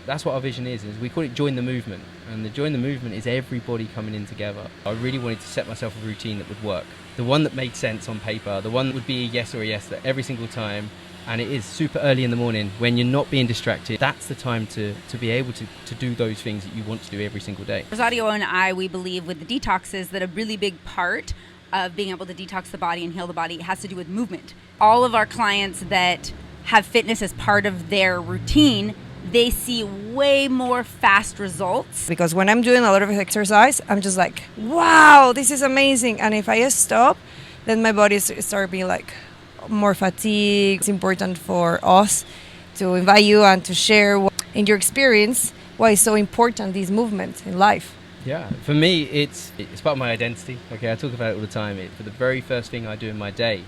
that's what our vision is we call it join the movement, and the join the movement is everybody coming in together. I really wanted to set myself a routine that would work, the one that made sense on paper, the one that would be a yes or a yes that every single time. And it is super early in the morning when you're not being distracted. That's the time to be able to do those things that you want to do every single day. Rosario and I, we believe with the detoxes that a really big part of being able to detox the body and heal the body has to do with movement. All of our clients that have fitness as part of their routine, they see way more fast results. Because when I'm doing a lot of exercise, I'm just like, wow, this is amazing. And if I stop, then my body starts being like more fatigue. It's important for us to invite you and to share in your experience why it's so important, these movements in life. Yeah, for me, it's part of my identity. Okay, I talk about it all the time. For the very first thing I do in my day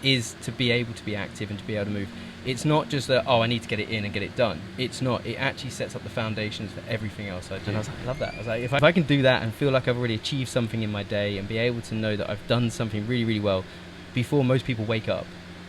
is to be able to be active and to be able to move. It's not just that, I need to get it in and get it done. It's not. It actually sets up the foundations for everything else I do. And I was like, I love that. I was like, if I can do that and feel like I've already achieved something in my day and be able to know that I've done something really, really well before most people wake up,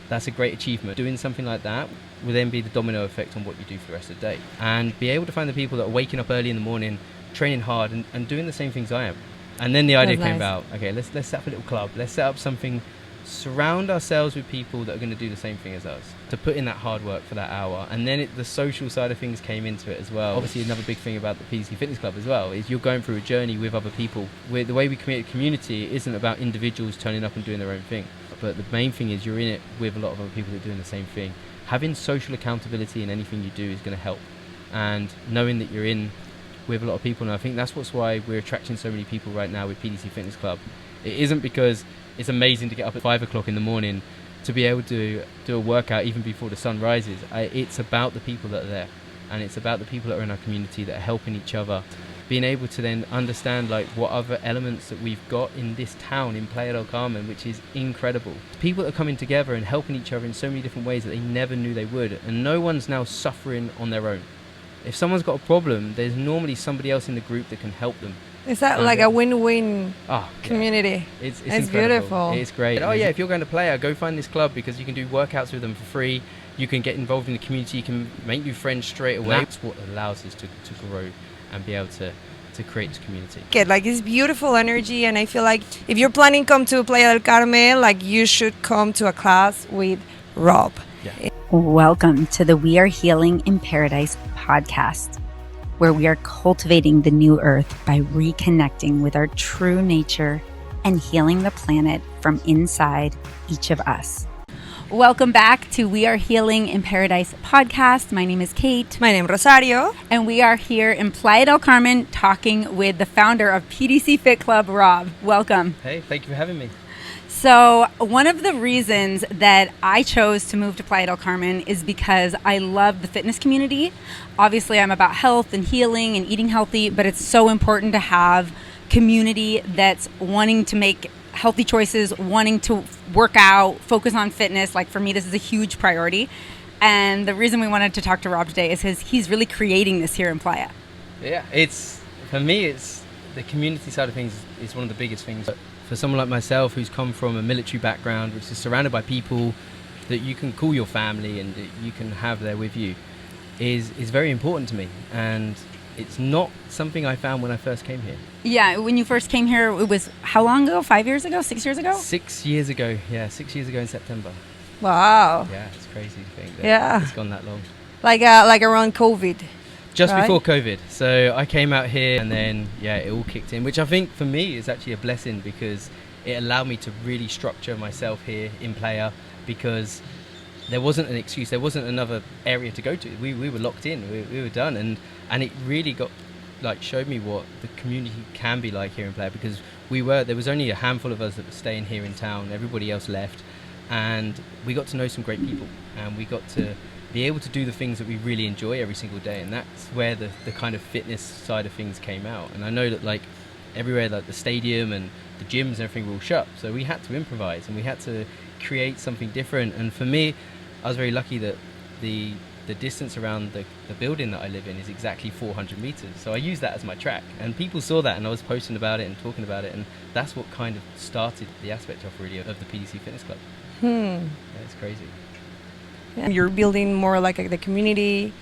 that's a great achievement. Doing something like that will then be the domino effect on what you do for the rest of the day. And be able to find the people that are waking up early in the morning, training hard and doing the same things I am. And then the idea came about, okay, let's set up a little club. Let's set up something, surround ourselves with people that are going to do the same thing as us, to put in that hard work for that hour. And then the social side of things came into it as well. Obviously, another big thing about the PDC Fitness Club as well is you're going through a journey with other people. The way we create a community isn't about individuals turning up and doing their own thing. But the main thing is you're in it with a lot of other people that are doing the same thing. Having social accountability in anything you do is going to help. And knowing that you're in with a lot of people, and I think that's why we're attracting so many people right now with PDC Fitness Club. It isn't because it's amazing to get up at 5 o'clock in the morning to be able to do a workout even before the sun rises. It's about the people that are there, and it's about the people that are in our community that are helping each other. Being able to then understand like what other elements that we've got in this town in Playa del Carmen, which is incredible. People that are coming together and helping each other in so many different ways that they never knew they would, and no one's now suffering on their own. If someone's got a problem, there's normally somebody else in the group that can help them. Is that like a win-win community? Yeah. It's beautiful. It's great. Oh yeah, if you're going to Playa, go find this club because you can do workouts with them for free. You can get involved in the community. You can make new friends straight away. That's what allows us to grow and be able to create this community. Like it's beautiful energy, and I feel like if you're planning to come to Playa del Carmen, like you should come to a class with Rob. Yeah. Welcome to the We Are Healing in Paradise podcast, where we are cultivating the new earth by reconnecting with our true nature and healing the planet from inside each of us. Welcome back to We Are Healing in Paradise podcast. My name is Kate. My name is Rosario. And we are here in Playa del Carmen talking with the founder of PDC Fit Club, Rob. Welcome. Hey, thank you for having me. So one of the reasons that I chose to move to Playa del Carmen is because I love the fitness community. Obviously, I'm about health and healing and eating healthy, but it's so important to have community that's wanting to make healthy choices, wanting to work out, focus on fitness. Like for me, this is a huge priority. And the reason we wanted to talk to Rob today is because he's really creating this here in Playa. Yeah, for me, it's the community side of things is one of the biggest things. For someone like myself who's come from a military background, which is surrounded by people that you can call your family and that you can have there with you, is very important to me. And it's not something I found when I first came here. Yeah, when you first came here, it was how long ago? 5 years ago? 6 years ago? 6 years ago. Yeah, 6 years ago in September. Wow. Yeah, it's crazy to think that it's gone that long. Like around COVID. Just before COVID. So I came out here and then, it all kicked in, which I think for me is actually a blessing because it allowed me to really structure myself here in Playa because there wasn't an excuse. There wasn't another area to go to. We were locked in. We were done. And it really showed me what the community can be like here in Playa because there was only a handful of us that were staying here in town. Everybody else left. And we got to know some great people and we got to be able to do the things that we really enjoy every single day, and that's where the kind of fitness side of things came out. And I know that like everywhere, like the stadium and the gyms and everything were all shut, so we had to improvise and we had to create something different. And for me, I was very lucky that the distance around the building that I live in is exactly 400 meters, so I used that as my track, and people saw that and I was posting about it and talking about it, and that's what kind of started the aspect of the PDC Fitness Club. Yeah, it's crazy. You're building more like the community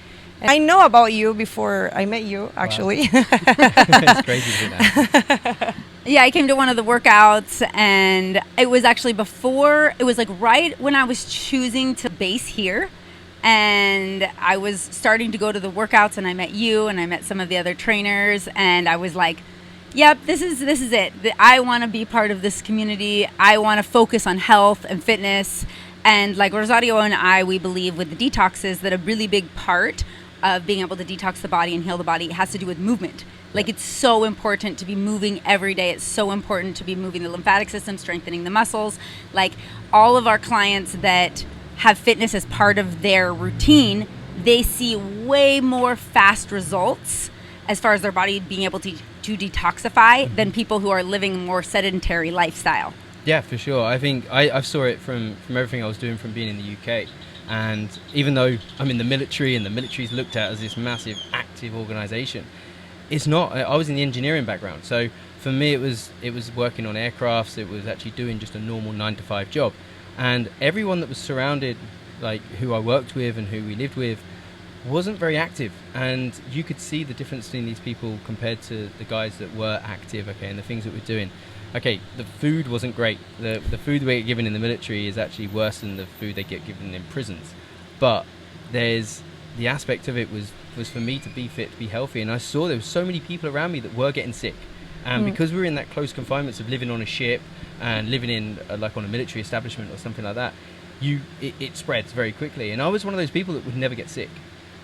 I know about you before I met you, Wow. actually. It's crazy, isn't it? Yeah, I came to one of the workouts, and it was actually before, it was like right when I was choosing to base here. And I was starting to go to the workouts, and I met you, and I met some of the other trainers, and I was like, yep, this is it. I want to be part of this community. I want to focus on health and fitness. And like Rosario and I, we believe with the detoxes that a really big part of being able to detox the body and heal the body has to do with movement. Like, it's so important to be moving every day. It's so important to be moving the lymphatic system, strengthening the muscles. Like, all of our clients that have fitness as part of their routine, they see way more fast results as far as their body being able to detoxify than people who are living a more sedentary lifestyle. Yeah, for sure. I think I saw it from everything I was doing from being in the UK. And even though I'm in the military, and the military's looked at as this massive active organization, it's not. I was in the engineering background. So for me, it was working on aircrafts. It was actually doing just a normal 9-to-5 job. And everyone that was surrounded, like who I worked with and who we lived with, wasn't very active. And you could see the difference between these people compared to the guys that were active, okay, and the things that we're doing. Okay, the food wasn't great. The food we get given in the military is actually worse than the food they get given in prisons. But there's the aspect of it was for me to be fit, to be healthy. And I saw there were so many people around me that were getting sick. And because we were in that close confinements of living on a ship and living in like on a military establishment or something like that, it spreads very quickly. And I was one of those people that would never get sick.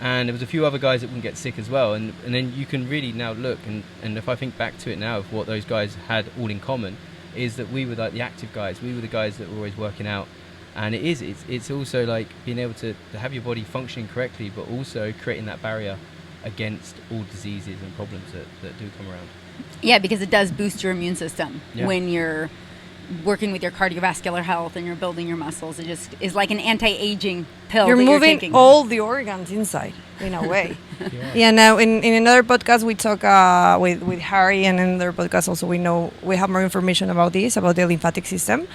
And there was a few other guys that wouldn't get sick as well. And then you can really now look, and if I think back to it now, of what those guys had all in common is that we were like the active guys. We were the guys that were always working out. And it's also like being able to have your body functioning correctly, but also creating that barrier against all diseases and problems that do come around. Yeah, because it does boost your immune system when you're working with your cardiovascular health and you're building your muscles. It just is like an anti-aging pill. You're that moving you're taking. all the organs inside, in a way. Yeah. Now in another podcast we talk with Harry, and in another podcast also we have more information about this, about the lymphatic system.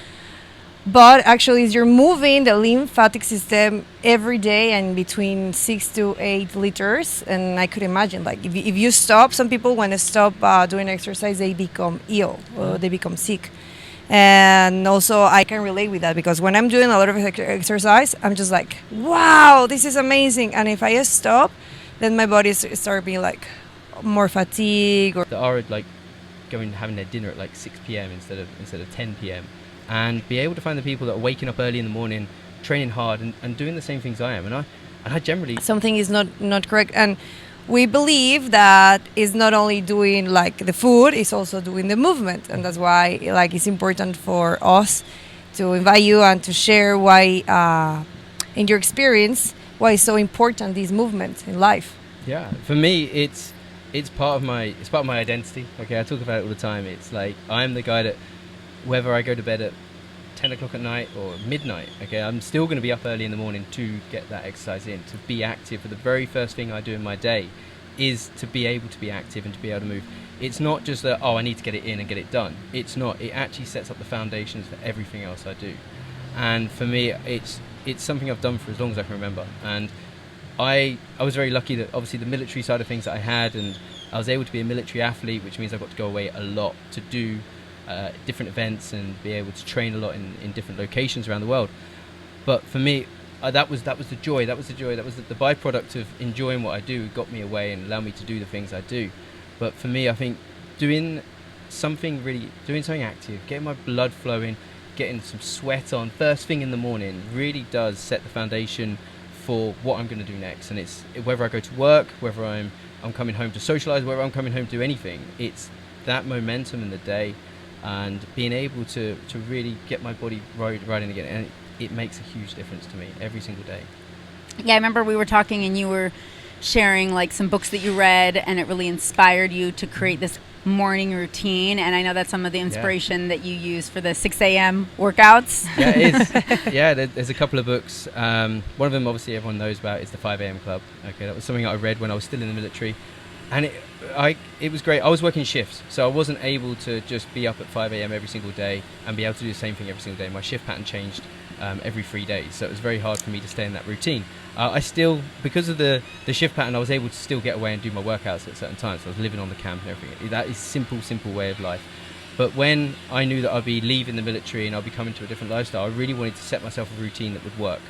But actually, you're moving the lymphatic system every day, and between 6 to 8 liters. And I could imagine, like, if you stop, some people when they stop doing exercise, they become ill, or they become sick. And also, I can relate with that, because when I'm doing a lot of exercise, I'm just like, wow, this is amazing. And if I stop, then my body starts being like more fatigue. Or That are like having their dinner at like 6 p.m. instead of 10 p.m. and be able to find the people that are waking up early in the morning, training hard, and doing the same things I am. And I generally something is not correct. And we believe that it's not only doing like the food, it's also doing the movement. And that's why like it's important for us to invite you and to share why in your experience why it's so important, these movements in life. Yeah, for me, it's part of my identity. Okay, I talk about it all the time. It's like I'm the guy that, whether I go to bed at 10 o'clock at night or midnight, okay, I'm still going to be up early in the morning to get that exercise in, to be active. For the very first thing I do in my day is to be able to be active and to be able to move. It's not just that, oh, I need to get it in and get it done. It's not. It actually sets up the foundations for everything else I do. And for me, it's something I've done for as long as I can remember. And I was very lucky that obviously the military side of things that I had, and I was able to be a military athlete, which means I got to go away a lot to do different events and be able to train a lot in different locations around the world. But for me, that was the joy. That was the byproduct of enjoying what I do. It got me away and allowed me to do the things I do. But for me, I think doing something active, getting my blood flowing, getting some sweat on first thing in the morning really does set the foundation for what I'm going to do next. And it's whether I go to work, whether I'm coming home to socialize, whether I'm coming home to do anything, it's that momentum in the day and being able to really get my body riding again. And it makes a huge difference to me every single day. Yeah, I remember we were talking and you were sharing like some books that you read, and it really inspired you to create this morning routine. And I know that's some of the inspiration that you use for the 6 a.m. workouts. Yeah, it is. Yeah, there's a couple of books. One of them, obviously, everyone knows about is the 5 a.m. Club. Okay, that was something I read when I was still in the military. And it was great. I was working shifts, so I wasn't able to just be up at 5 a.m. every single day and be able to do the same thing every single day. My shift pattern changed. every 3 days. So it was very hard for me to stay in that routine. I still, because of the shift pattern, I was able to still get away and do my workouts at certain times. So I was living on the camp and everything. That is simple way of life. But when I knew that I'd be leaving the military and I'd be coming to a different lifestyle, I really wanted to set myself a routine that would work.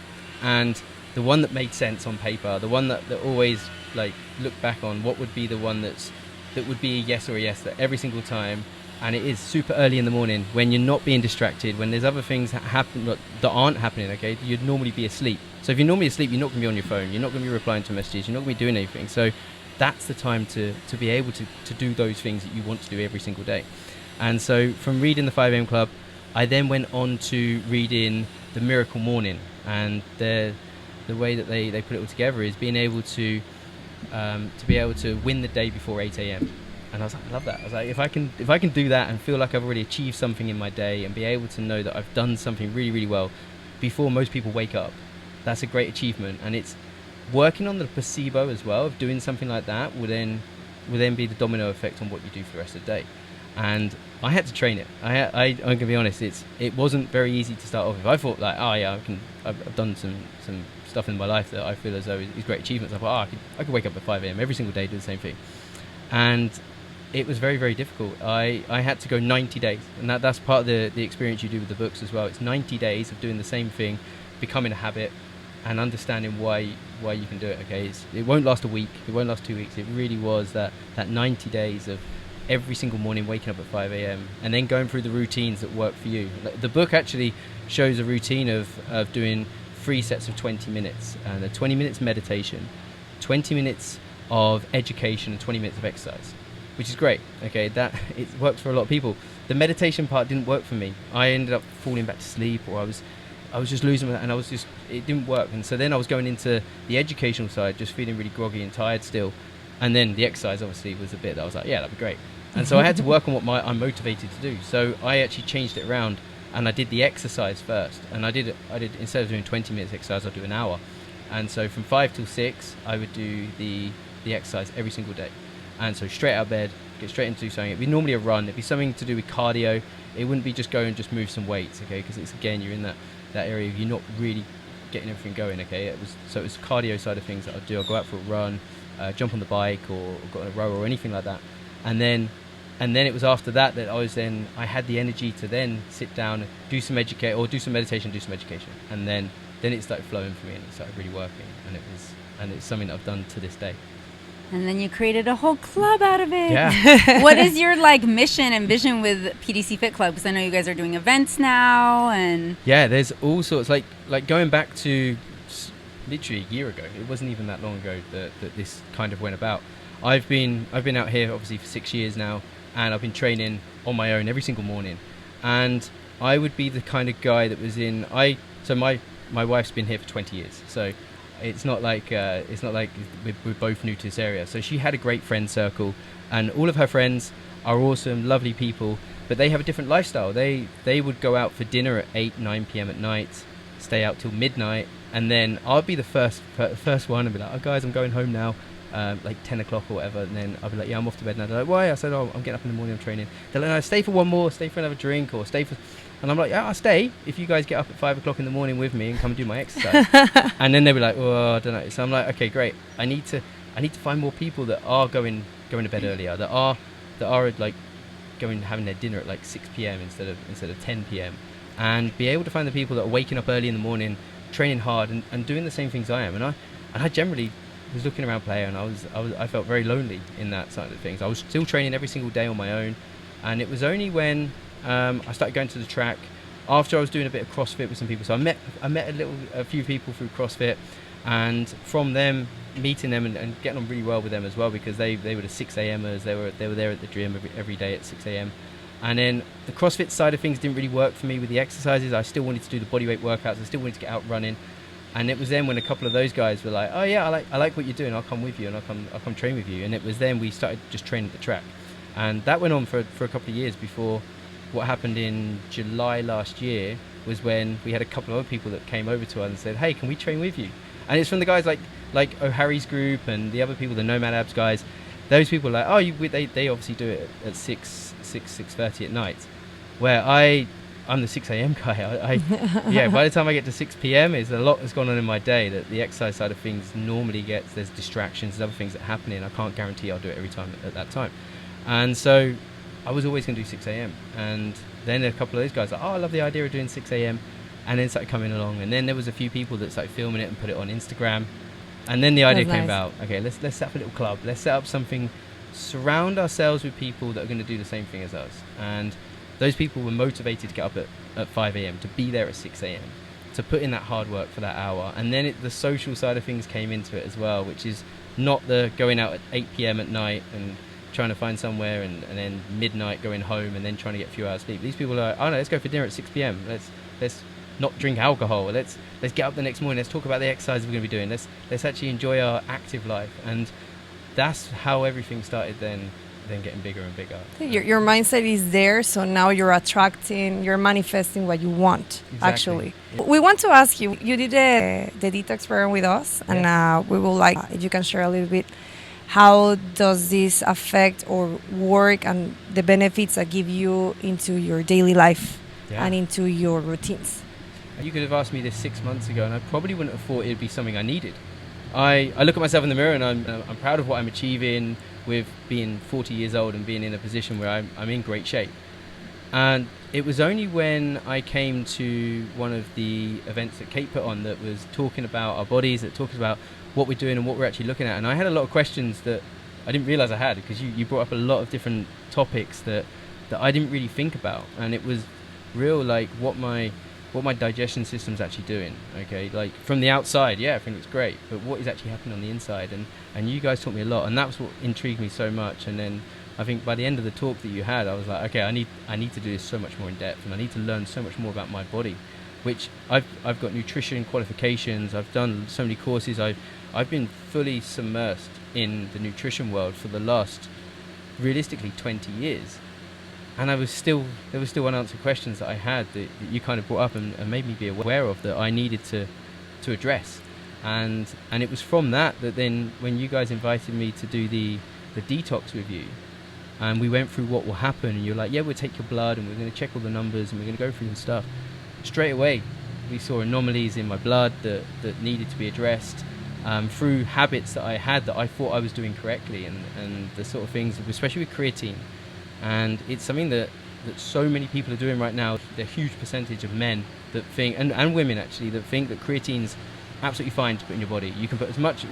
And the one that made sense on paper, the one that always like look back on, what would be the one that would be a yes or a yes that every single time. And it is super early in the morning when you're not being distracted, when there's other things that happen that aren't happening, okay? You'd normally be asleep. So if you're normally asleep, you're not going to be on your phone, you're not going to be replying to messages, you're not going to be doing anything. So that's the time to be able to do those things that you want to do every single day. And so from reading the 5am Club, I then went on to reading The Miracle Morning. And the way that they put it all together is being able to be able to win the day before 8am. And I was like, I love that. I was like, if I can do that and feel like I've already achieved something in my day and be able to know that I've done something really, really well before most people wake up, that's a great achievement. And it's working on the placebo as well of doing something like that will then be the domino effect on what you do for the rest of the day. And I had to train it. I'm gonna be honest. It wasn't very easy to start off with. I thought like, oh yeah, I've done some stuff in my life that I feel as though is great achievements. I thought, I could wake up at 5am every single day, do the same thing, and it was very, very difficult. I had to go 90 days, and that's part of the experience you do with the books as well. It's 90 days of doing the same thing, becoming a habit, and understanding why you can do it. Okay, it won't last a week, it won't last 2 weeks. It really was that 90 days of every single morning waking up at 5am and then going through the routines that work for you. The book actually shows a routine of doing 3 sets of 20 minutes, and 20 minutes meditation, 20 minutes of education, and 20 minutes of exercise, which is great. Okay, that it works for a lot of people. The meditation part didn't work for me. I ended up falling back to sleep, or I was just losing it, and it didn't work. And so then I was going into the educational side, just feeling really groggy and tired still. And then the exercise obviously was a bit that I was like, yeah, that'd be great. And so I had to work on what I'm motivated to do. So I actually changed it around, and I did the exercise first. And I did instead of doing 20 minutes exercise, I'd do an hour. And so from 5 till 6, I would do the exercise every single day. And so straight out of bed, get straight into something. It'd be normally a run. It'd be something to do with cardio. It wouldn't be just go and just move some weights, okay? Because it's, again, you're in that area of you're not really getting everything going, okay? It was cardio side of things that I'd do. I'd go out for a run, jump on the bike, or go on a row or anything like that. And then it was after that I had the energy to then sit down, do some meditation, do some education. And then it started flowing for me, and it started really working. And it's something that I've done to this day. And then you created a whole club out of it. Yeah. What is your mission and vision with PDC Fit Club? Because I know you guys are doing events now, and yeah, there's all sorts. Like going back to literally a year ago. It wasn't even that long ago that this kind of went about. I've been out here obviously for 6 years now, and I've been training on my own every single morning. And I would be the kind of guy that was so my wife's been here for 20 years. So it's not like we're both new to this area. So she had a great friend circle, and all of her friends are awesome, lovely people, but they have a different lifestyle. They would go out for dinner at 8-9 p.m. at night, stay out till midnight, and then I'd be the first one and be like, oh guys, I'm going home now, like 10 o'clock or whatever. And then I'd be like, yeah, I'm off to bed now. They're like, why? I said, oh, I'm getting up in the morning, I'm training. They're like, no, stay for one more, stay for another drink, or stay for... And I'm like, yeah, I'll stay if you guys get up at 5 o'clock in the morning with me and come do my exercise. And then they'll be like, oh, I don't know. So I'm like, okay, great. I need to find more people that are going to bed earlier, that are like having their dinner at like 6 p.m. instead of 10 p.m. and be able to find the people that are waking up early in the morning, training hard, and doing the same things I am. And I generally was looking around Playa, and I felt very lonely in that side of things. I was still training every single day on my own, and it was only when I started going to the track after I was doing a bit of CrossFit with some people. So I met a few people through CrossFit, and from them, meeting them and getting on really well with them as well, because they were the 6 a.m.ers. They were there at the gym every day at 6 a.m. And then the CrossFit side of things didn't really work for me with the exercises. I still wanted to do the bodyweight workouts. I still wanted to get out running. And it was then when a couple of those guys were like, oh yeah, I like what you're doing. I'll come with you, and I'll come train with you. And it was then we started just training at the track, and that went on for a couple of years before. What happened in July last year was when we had a couple of other people that came over to us and said, hey, can we train with you? And it's from the guys like O'Harry's group and the other people, the Nomad Abs guys. Those people are like, oh, they obviously do it at 6:30 at night, where I I'm the 6 a.m. guy. Yeah, by the time I get to 6 p.m., there's a lot that's gone on in my day that the exercise side of things normally gets. There's distractions, there's other things that happen, and I can't guarantee I'll do it every time at that time. And so I was always going to do 6 a.m. And then a couple of those guys like, oh, I love the idea of doing 6 a.m. And then started coming along. And then there was a few people that started filming it and put it on Instagram. And then the idea came about, okay, let's set up a little club. Let's set up something, surround ourselves with people that are going to do the same thing as us. And those people were motivated to get up at 5 a.m., to be there at 6 a.m., to put in that hard work for that hour. And then the social side of things came into it as well, which is not the going out at 8 p.m. at night and trying to find somewhere and then midnight going home and then trying to get a few hours sleep. These people are like, oh no, let's go for dinner at 6 p.m. Let's not drink alcohol. Let's get up the next morning. Let's talk about the exercise we're going to be doing. Let's actually enjoy our active life. And that's how everything started then getting bigger and bigger. Your mindset is there, so now you're manifesting what you want. Exactly. Actually, yeah. We want to ask you. You did the detox program with us, and we will like if you can share a little bit. How does this affect or work, and the benefits that give you into your daily life and into your routines? You could have asked me this 6 months ago, and I probably wouldn't have thought it would be something I needed. I look at myself in the mirror, and I'm proud of what I'm achieving with being 40 years old and being in a position where I'm in great shape. And it was only when I came to one of the events that Kate put on that was talking about our bodies, that talks about what we're doing and what we're actually looking at. And I had a lot of questions that I didn't realize I had, because you brought up a lot of different topics that I didn't really think about. And it was real, like what my digestion system's actually doing. Okay, like from the outside, yeah, everything looks great, but what is actually happening on the inside? And you guys taught me a lot, and that was what intrigued me so much. And then I think by the end of the talk that you had, I was like, okay, I need to do this so much more in depth, and I need to learn so much more about my body, which I've got nutrition qualifications, I've done so many courses, I've been fully submersed in the nutrition world for the last realistically 20 years. And there was still unanswered questions that I had that you kind of brought up and made me be aware of, that I needed to address. And it was from that then when you guys invited me to do the detox with you, and we went through what will happen, and you're like, yeah, we'll take your blood and we're going to check all the numbers and we're going to go through the stuff. Straight away, we saw anomalies in my blood that needed to be addressed through habits that I had that I thought I was doing correctly, and the sort of things, especially with creatine. And it's something that so many people are doing right now. There's a huge percentage of men that think, and women actually, that think that creatine's absolutely fine to put in your body. You can put as much,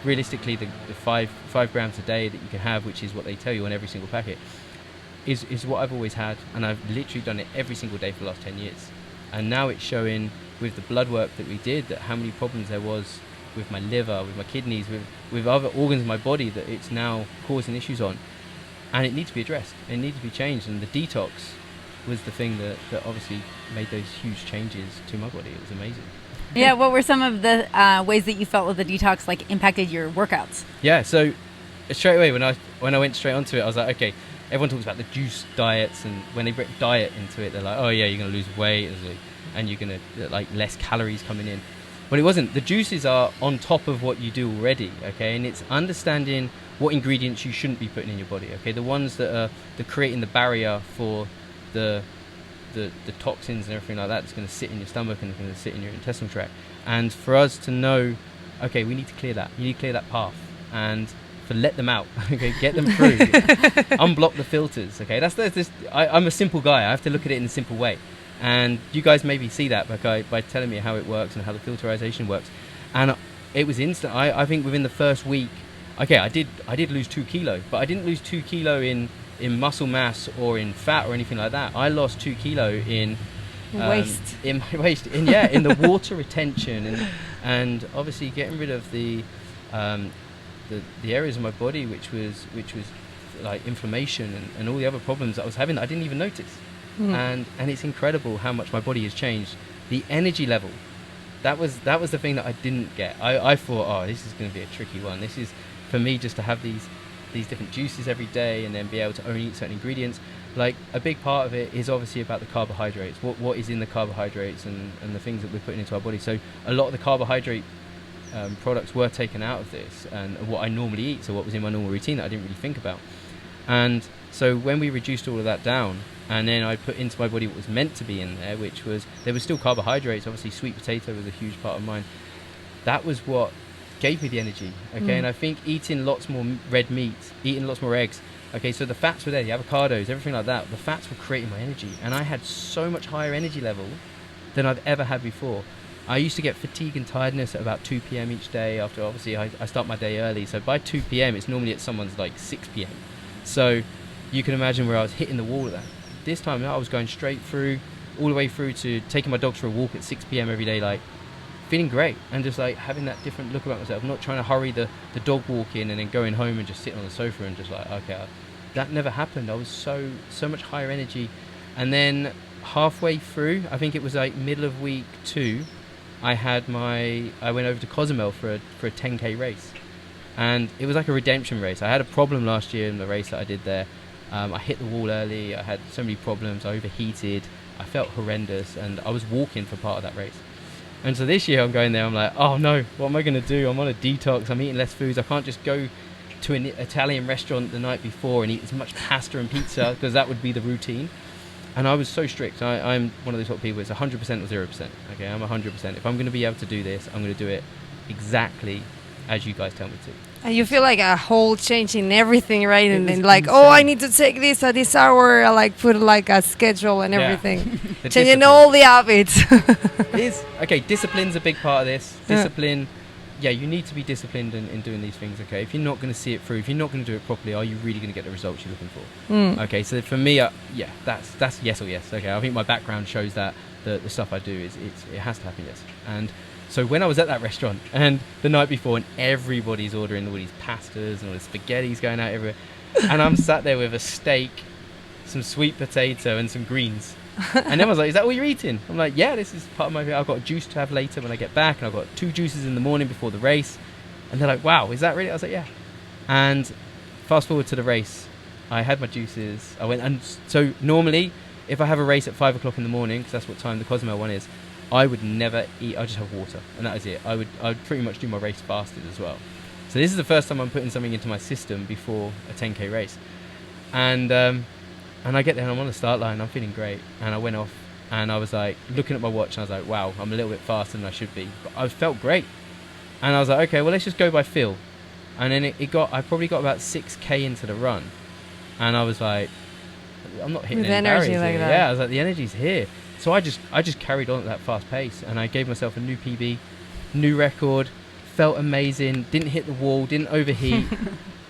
realistically, the 5 grams a day that you can have, which is what they tell you on every single packet, is what I've always had. And I've literally done it every single day for the last 10 years. And now it's showing with the blood work that we did, that how many problems there was with my liver, with my kidneys, with other organs in my body, that it's now causing issues on. And it needs to be addressed. It needs to be changed. And the detox was the thing that obviously made those huge changes to my body. It was amazing. Yeah, what were some of the ways that you felt that the detox impacted your workouts? Yeah, so straight away when I went straight onto it, I was like, okay, everyone talks about the juice diets, and when they bring diet into it, they're like, oh yeah, you're going to lose weight, and you're going to less calories coming in. But it wasn't. The juices are on top of what you do already, okay? And it's understanding what ingredients you shouldn't be putting in your body, okay? The ones that are creating the barrier for the toxins and everything like that that's going to sit in your stomach and going to sit in your intestinal tract. And for us to know, okay, we need to clear that. You need to clear that path, and let them out, okay? Get them through. Unblock the filters, okay? I'm a simple guy. I have to look at it in a simple way. And you guys maybe see that by telling me how it works and how the filterization works. And it was instant. I think within the first week, okay, I did lose 2 kilo, but I didn't lose 2 kilo in muscle mass or in fat or anything like that. I lost 2 kilo in waste. In my waste. In the water retention and obviously getting rid of the areas of my body which was like inflammation and all the other problems that I was having that I didn't even notice. And it's incredible how much my body has changed. The energy level, that was the thing that I didn't get. I thought, oh, this is going to be a tricky one. This is for me just to have these different juices every day and then be able to only eat certain ingredients. Like a big part of it is obviously about the carbohydrates, what is in the carbohydrates and the things that we're putting into our body. So a lot of the carbohydrate products were taken out of this and what I normally eat, so what was in my normal routine that I didn't really think about. And so when we reduced all of that down, and then I put into my body what was meant to be in there, which was, there was still carbohydrates, obviously sweet potato was a huge part of mine. That was what gave me the energy, okay? And I think eating lots more red meat, eating lots more eggs, okay, so the fats were there, the avocados, everything like that, the fats were creating my energy, and I had so much higher energy level than I've ever had before. I used to get fatigue and tiredness at about 2 p.m. each day after, obviously, I start my day early, so by 2 p.m. it's normally at someone's like 6 p.m. So you can imagine where I was hitting the wall at that. This time I was going straight through, all the way through to taking my dogs for a walk at 6 p.m. every day, like feeling great, and just like having that different look about myself, not trying to hurry the dog walk in and then going home and just sitting on the sofa and just like, okay, that never happened. I was so much higher energy. And then halfway through, I think it was like middle of week 2, I went over to Cozumel for a 10k race, and it was like a redemption race. I had a problem last year in the race that I did there. I hit the wall early, I had so many problems, I overheated, I felt horrendous, and I was walking for part of that race. And so this year I'm going there, I'm like, oh no, what am I going to do? I'm on a detox, I'm eating less foods, I can't just go to an Italian restaurant the night before and eat as much pasta and pizza, because that would be the routine. And I was so strict. I'm one of those sort of people, it's 100% or 0%. Okay, I'm 100%. If I'm going to be able to do this, I'm going to do it exactly as you guys tell me to. And you feel like a whole change in everything, right? And then like, insane. oh, I need to take this at this hour. I like put like a schedule and everything. The Changing discipline. all the habits. Okay, discipline's a big part of this. Yeah. Discipline, yeah, you need to be disciplined in doing these things, okay? If you're not going to see it through, if you're not going to do it properly, are you really going to get the results you're looking for? Okay, so for me, yeah, that's yes or yes. Okay, I think my background shows that the stuff I do it has to happen, yes. And so when I was at that restaurant and the night before, and everybody's ordering all these pastas and all the spaghetti's going out everywhere, and I'm sat there with a steak, some sweet potato and some greens, and everyone's like, is that all you're eating? I'm like, yeah, this is part of my, I've got a juice to have later when I get back, and I've got 2 juices in the morning before the race. And they're like, wow, is that really? I was like, yeah. And fast forward to the race, I had my juices, I went, and so normally if I have a race at 5 o'clock in the morning, because that's what time the Cozumel one is, I would never eat, I'd just have water, and that was it. I would pretty much do my race fasted as well. So this is the first time I'm putting something into my system before a 10k race. And I get there and I'm on the start line, I'm feeling great, and I went off and I was like looking at my watch and I was like, wow, I'm a little bit faster than I should be, but I felt great. And I was like, okay, well, let's just go by feel. And then I probably got about 6k into the run, and I was like, I'm not hitting With any energy barriers like here. that. Yeah, I was like, the energy's here. So I just carried on at that fast pace, and I gave myself a new PB, new record, felt amazing, didn't hit the wall, didn't overheat.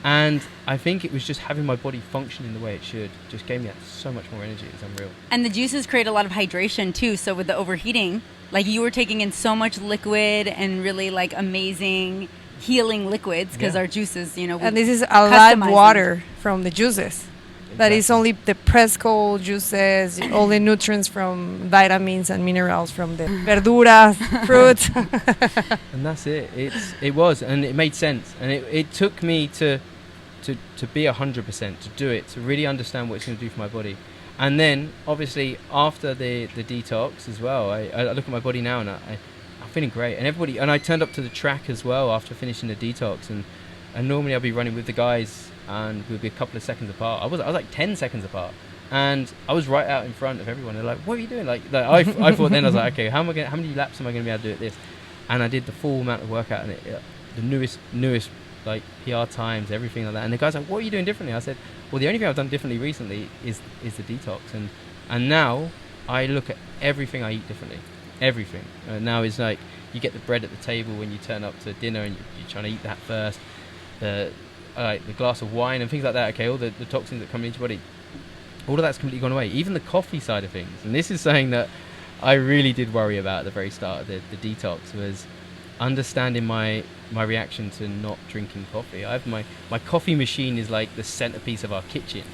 And I think it was just having my body functioning the way it should, just gave me so much more energy. It's unreal. And the juices create a lot of hydration too. So with the overheating, like you were taking in so much liquid and really like amazing healing liquids, because our juices, you know, And this is a live customize water from the juices. That is only the pressed cold juices, all the nutrients from vitamins and minerals from the verduras, fruits. And that's it. It was, and it made sense. And it took me to be 100%, to do it, to really understand what it's going to do for my body. And then, obviously, after the detox as well, I look at my body now and I'm feeling great. And I turned up to the track as well after finishing the detox. And normally I'll be running with the guys, and we'll be a couple of seconds apart. I was like 10 seconds apart, and I was right out in front of everyone. They're like, what are you doing? Like I thought then, I was like, okay, how many laps am I going to be able to do at this? And I did the full amount of workout, and the newest like PR times, everything like that. And the guy's like, what are you doing differently? I said, well, the only thing I've done differently recently is the detox, and now I look at everything I eat differently. Everything. Now it's like, you get the bread at the table when you turn up to dinner, and you're trying to eat that first. The glass of wine and things like that, okay, all the toxins that come into your body, all of that's completely gone away. Even the coffee side of things. And this is something that I really did worry about at the very start of the detox, was understanding my reaction to not drinking coffee. I have my coffee machine is like the centerpiece of our kitchen.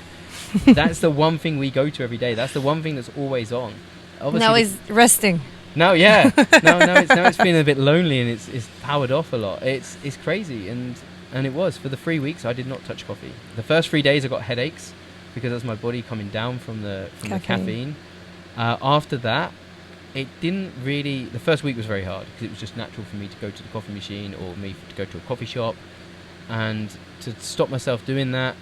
That's the one thing we go to every day. That's the one thing that's always on. Obviously Now it's resting. No, yeah. now it's feeling a bit lonely, and it's powered off a lot. It's crazy, and it was. For the 3 weeks, I did not touch coffee. The first 3 days, I got headaches because that's my body coming down from the caffeine. After that, it didn't really. The first week was very hard because it was just natural for me to go to the coffee machine or me to go to a coffee shop, and to stop myself doing that.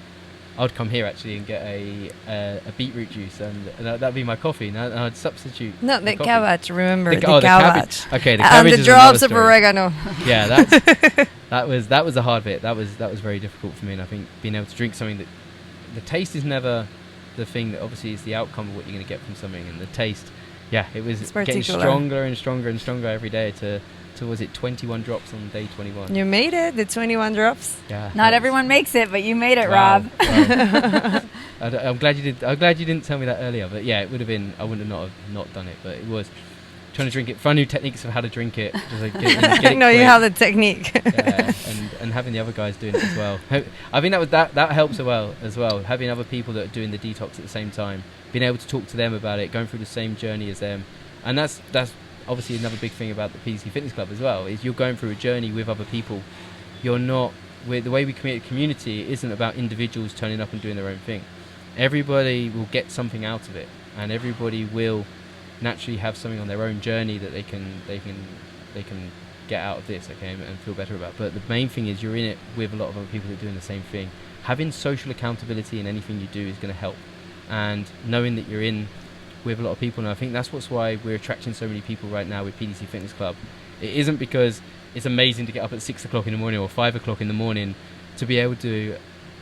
I'd come here actually and get a beetroot juice, and that'd be my coffee. And I'd substitute. No, the coffee. cabbage. Remember the the cabbage. Okay, the And cabbage the is drops another of story. oregano. Yeah, that was the hard bit. That was very difficult for me, and I think being able to drink something that the taste is never the thing that obviously is the outcome of what you're going to get from something, and the taste, yeah, it was getting stronger and stronger and stronger every day to was it 21 drops on day 21. You made it, the 21 drops. Yeah. Not everyone makes it, but you made it, Wow. Rob. Wow. I'm glad you did. I'm glad you didn't tell me that earlier. But yeah, it would have been. I wouldn't have not done it. But it was trying to drink it. Find new techniques of how to drink it. Just like get it No, you quick. have the technique. Yeah, and having the other guys doing it as well. I think that helps as well. Having other people that are doing the detox at the same time, being able to talk to them about it, going through the same journey as them, and that's obviously another big thing about the PDC Fitness Club as well. Is you're going through a journey with other people. You're not. The way we create a community isn't about individuals turning up and doing their own thing. Everybody will get something out of it, and everybody will naturally have something on their own journey that they can get out of this, okay, and feel better about. But the main thing is you're in it with a lot of other people that are doing the same thing. Having social accountability in anything you do is going to help, and knowing that you're in with a lot of people. And I think that's why we're attracting so many people right now with PDC Fitness Club. It isn't because it's amazing to get up at 6 o'clock in the morning or 5 o'clock in the morning to be able to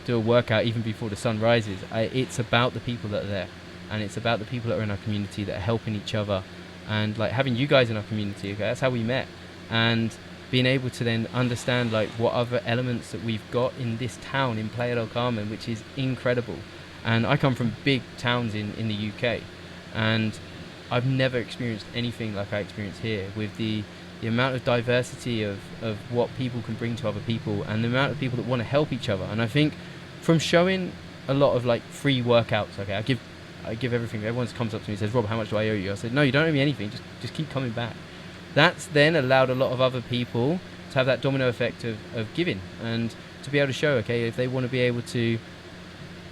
do a workout even before the sun rises. It's about the people that are there, and it's about the people that are in our community that are helping each other, and like having you guys in our community. Okay, that's how we met, and being able to then understand like what other elements that we've got in this town in Playa del Carmen, which is incredible. And I come from big towns in the UK, and I've never experienced anything like I experienced here, with the amount of diversity of what people can bring to other people, and the amount of people that want to help each other. And I think from showing a lot of like free workouts, okay, I give everything. Everyone comes up to me and says, Rob, how much do I owe you? I said, no, you don't owe me anything, just keep coming back. That's then allowed a lot of other people to have that domino effect of giving, and to be able to show, okay, if they want to be able to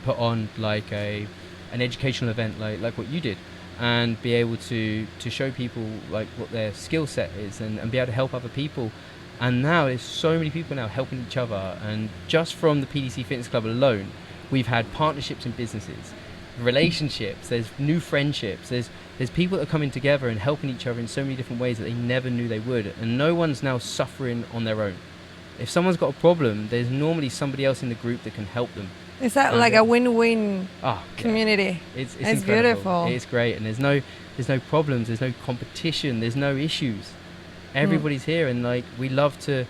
put on like an educational event like what you did, and be able to show people like what their skill set is, and be able to help other people. And now there's so many people now helping each other, and just from the PDC Fitness Club alone, we've had partnerships in businesses, relationships, there's new friendships, there's people that are coming together and helping each other in so many different ways that they never knew they would, and no one's now suffering on their own. If someone's got a problem, there's normally somebody else in the group that can help them. Is that like a win-win community? Yeah. It's incredible. Beautiful. It's great, and there's no problems, there's no competition, there's no issues. Everybody's here, and like we love to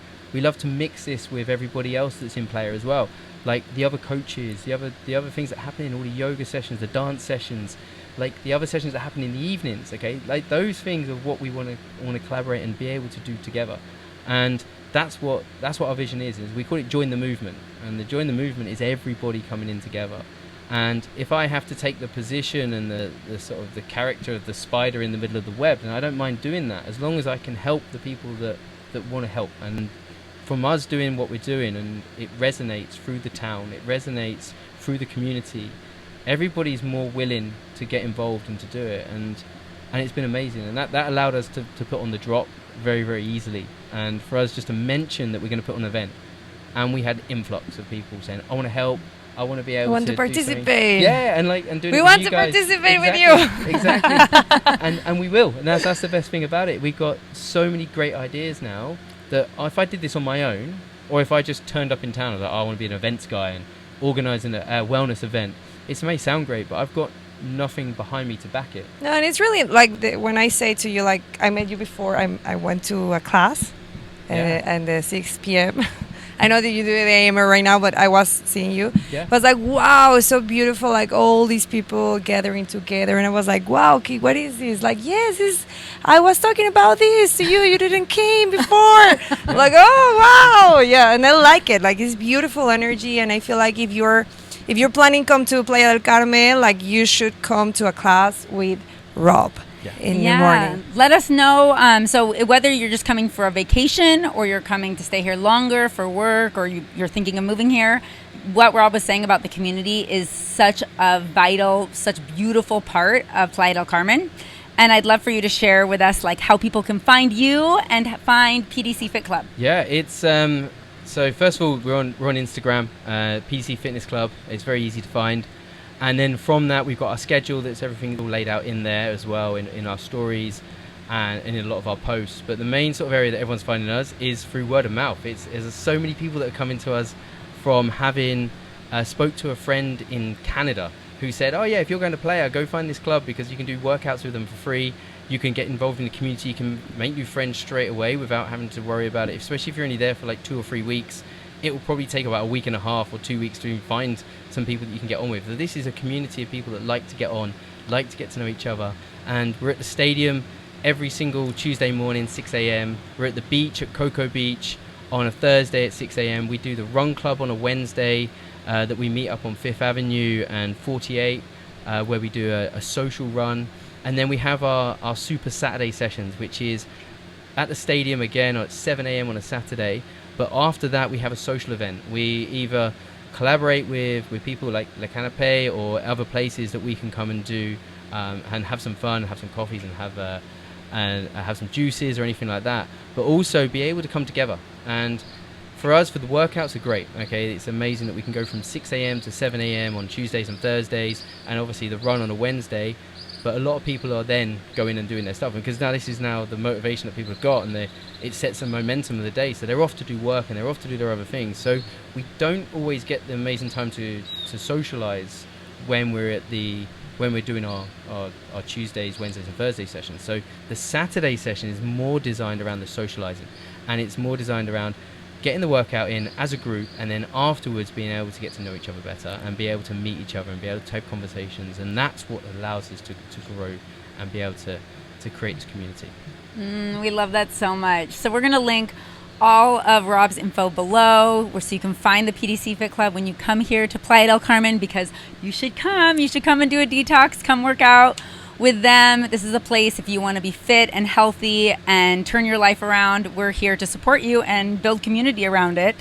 mix this with everybody else that's in Playa as well. Like the other coaches, the other things that happen in all the yoga sessions, the dance sessions, like the other sessions that happen in the evenings. Okay, like those things are what we want to collaborate and be able to do together. And that's what our vision is we call it join the movement, and the join the movement is everybody coming in together. And if I have to take the position and the sort of the character of the spider in the middle of the web, then I don't mind doing that, as long as I can help the people that want to help. And from us doing what we're doing, and it resonates through the town, it resonates through the community, everybody's more willing to get involved and to do it, and it's been amazing. And that allowed us to put on the drop very, very easily, and for us just to mention that we're going to put on an event, and we had influx of people saying, I want to help, I want to be able to participate. Yeah, and doing we it want with you to guys. participate Exactly, with you. exactly. and we will, and that's the best thing about it. We've got so many great ideas now that if I did this on my own, or if I just turned up in town and was like, I want to be an events guy and organising a wellness event, it may sound great, but I've got nothing behind me to back it. No, and it's really like when I say to you, like, I met you before, I went to a class and 6 p.m. I know that you do the AMR right now, but I was seeing you. Yeah. I was like, wow, it's so beautiful, like all these people gathering together. And I was like, wow, okay, what is this? Like, yes, I was talking about this to you. You didn't came before. Like, oh, wow. Yeah, and I like it. Like, it's beautiful energy. And I feel like if you're planning to come to Playa del Carmen, like, you should come to a class with Rob. In the morning. Let us know. So whether you're just coming for a vacation, or you're coming to stay here longer for work, or you're thinking of moving here, what Rob was saying about the community is such a vital, such beautiful part of Playa del Carmen. And I'd love for you to share with us like how people can find you and find PDC Fit Club. Yeah, it's So first of all, we're on Instagram, PC Fitness Club. It's very easy to find. And then from that, we've got our schedule. That's everything all laid out in there as well, in our stories and in a lot of our posts. But the main sort of area that everyone's finding us is through word of mouth. There's so many people that are coming to us from having spoke to a friend in Canada who said, oh yeah, if you're going to Playa, go find this club because you can do workouts with them for free. You can get involved in the community. You can make new friends straight away without having to worry about it, especially if you're only there for like 2 or 3 weeks. It will probably take about a week and a half or 2 weeks to find some people that you can get on with. So this is a community of people that like to get on, like to get to know each other. And we're at the stadium every single Tuesday morning, 6 a.m. We're at the beach at Cocoa Beach on a Thursday at 6 a.m. We do the Run Club on a Wednesday that we meet up on 5th Avenue and 48 where we do a social run. And then we have our Super Saturday sessions, which is at the stadium again at 7 a.m. on a Saturday. But after that, we have a social event. We either collaborate with people like Le Canapé or other places that we can come and do and have some fun, have some coffees and have some juices or anything like that. But also be able to come together. And for us, for the workouts are great. Okay, it's amazing that we can go from 6 a.m. to 7 a.m. on Tuesdays and Thursdays, and obviously the run on a Wednesday. But a lot of people are then going and doing their stuff, because now this is now the motivation that people have got, and it sets the momentum of the day. So they're off to do work and they're off to do their other things. So we don't always get the amazing time to socialize when we're doing our Tuesdays, Wednesdays and Thursday sessions. So the Saturday session is more designed around the socializing, and it's more designed around getting the workout in as a group, and then afterwards being able to get to know each other better and be able to meet each other and be able to have conversations. And that's what allows us to grow and be able to create this community. We love that so much. So we're going to link all of Rob's info below, so you can find the PDC Fit Club when you come here to Playa del Carmen, because you should come and do a detox, come work out with them. This is a place if you want to be fit and healthy and turn your life around. We're here to support you and build community around it.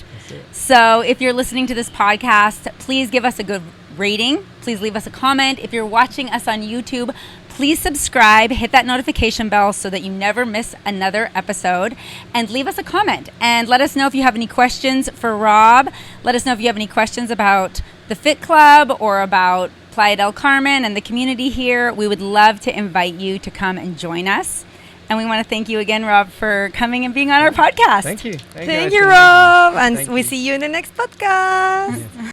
So if you're listening to this podcast, please give us a good rating. Please leave us a comment. If you're watching us on YouTube, please subscribe, hit that notification bell so that you never miss another episode, and leave us a comment and let us know if you have any questions for Rob. Let us know if you have any questions about the Fit Club or about Playa del Carmen and the community here. We would love to invite you to come and join us. And we want to thank you again, Rob, for coming and being on our podcast. Thank you. Thank you, Rob. And we see you in the next podcast. Yeah.